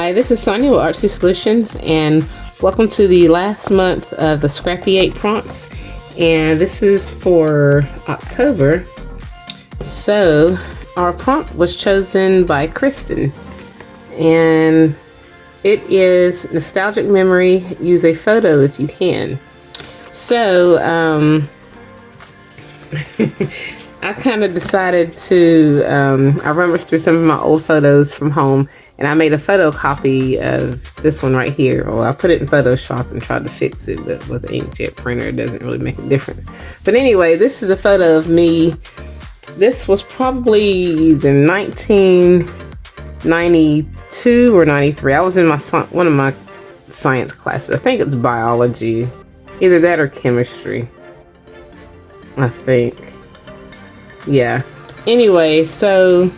Hi, this is Sonya with Artsy Solutions, and welcome to the last month of the Scrappy 8 prompts. And this is for October. So our prompt was chosen by Kristen, and it is nostalgic memory. Use a photo if you can. So I kind of decided to, I rummaged through some of my old photos from home, and I made a photocopy of this one right here. Well, I put it in Photoshop and tried to fix it, but with the inkjet printer, it doesn't really make a difference. But anyway, this is a photo of me. This was probably either 1992 or 93. I was in one of my science classes. I think it's biology, either that or chemistry, I think. Yeah. Anyway, so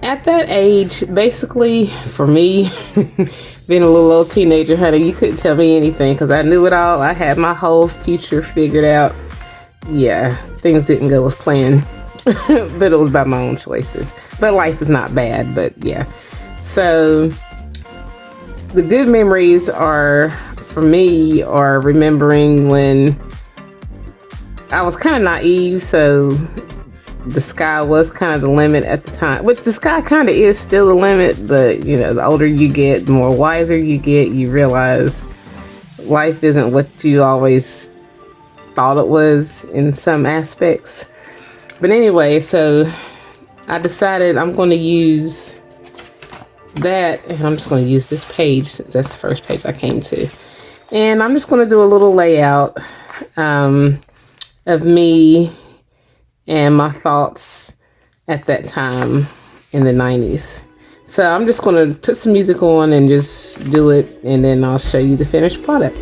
at that age, basically, for me, being a little old teenager, honey, you couldn't tell me anything because I knew it all. I had my whole future figured out. Yeah, things didn't go as planned, but it was by my own choices. But life is not bad, but yeah. So the good memories are, for me, are remembering when I was kind of naive, so the sky was kind of the limit at the time, which the sky kind of is still the limit, but you know, the older you get, the more wiser you get, you realize life isn't what you always thought it was in some aspects. But anyway, so I decided I'm going to use that, and I'm just going to use this page since that's the first page I came to, and I'm just going to do a little layout of me and my thoughts at that time in the 90s. So I'm just going to put some music on and just do it, and then I'll show you the finished product.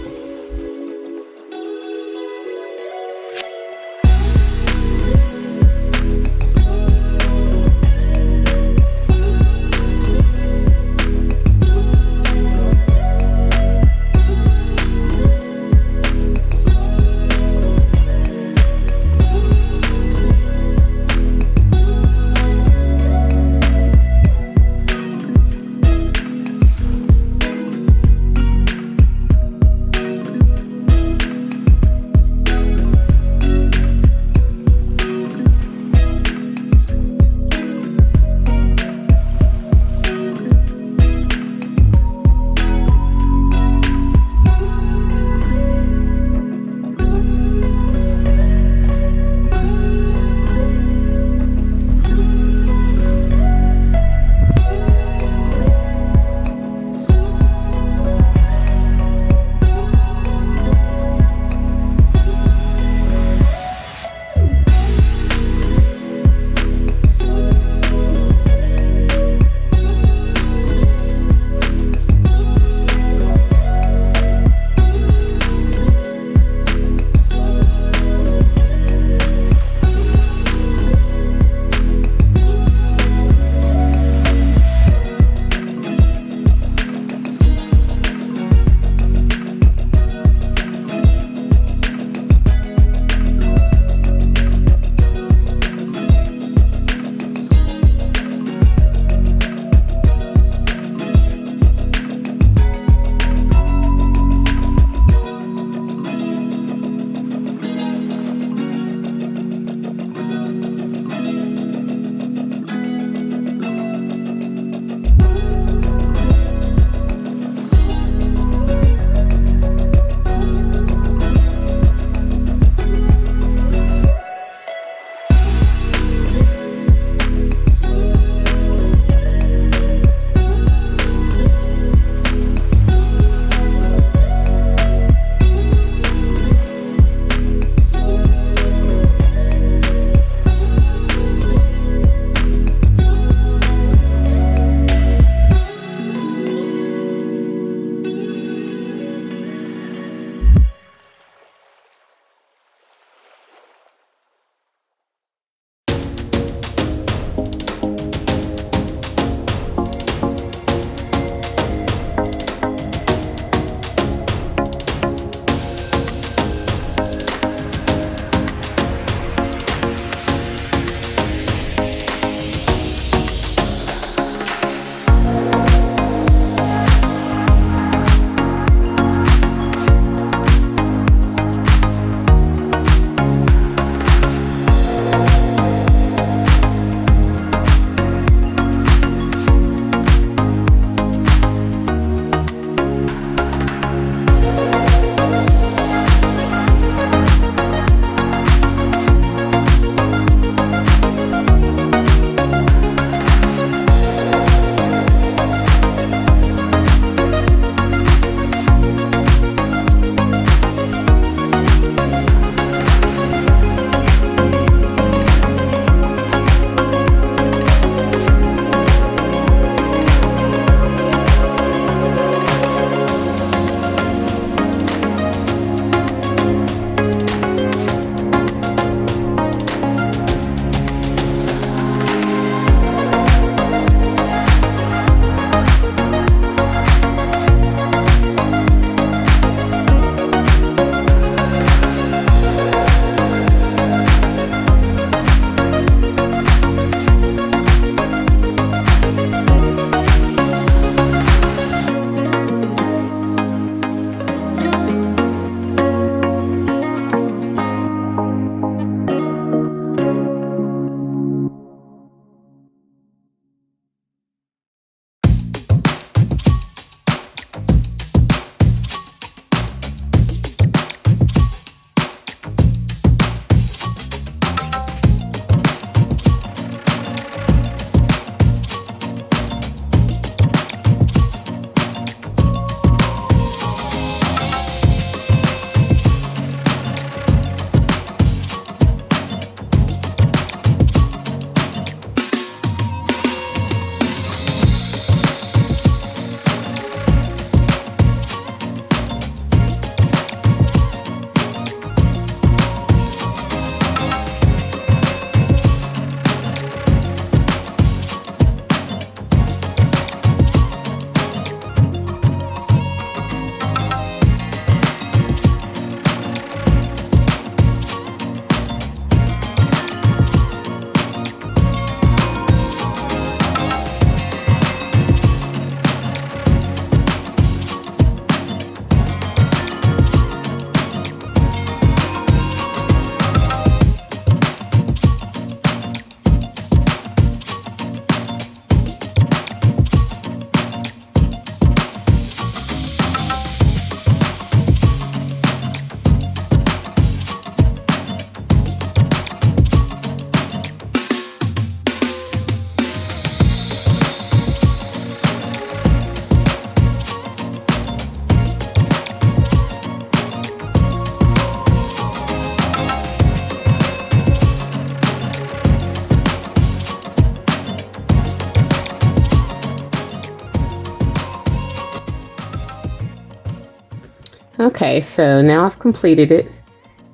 Okay, so now I've completed it.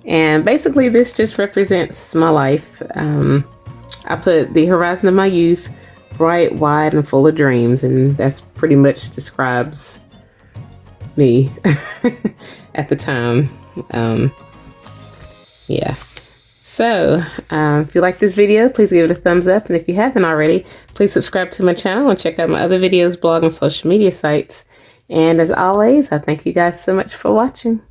And basically this just represents my life. I put the horizon of my youth, bright, wide, and full of dreams. And that's pretty much describes me at the time. Yeah. So if you like this video, please give it a thumbs up. And if you haven't already, please subscribe to my channel and check out my other videos, blog, and social media sites. And as always, I thank you guys so much for watching.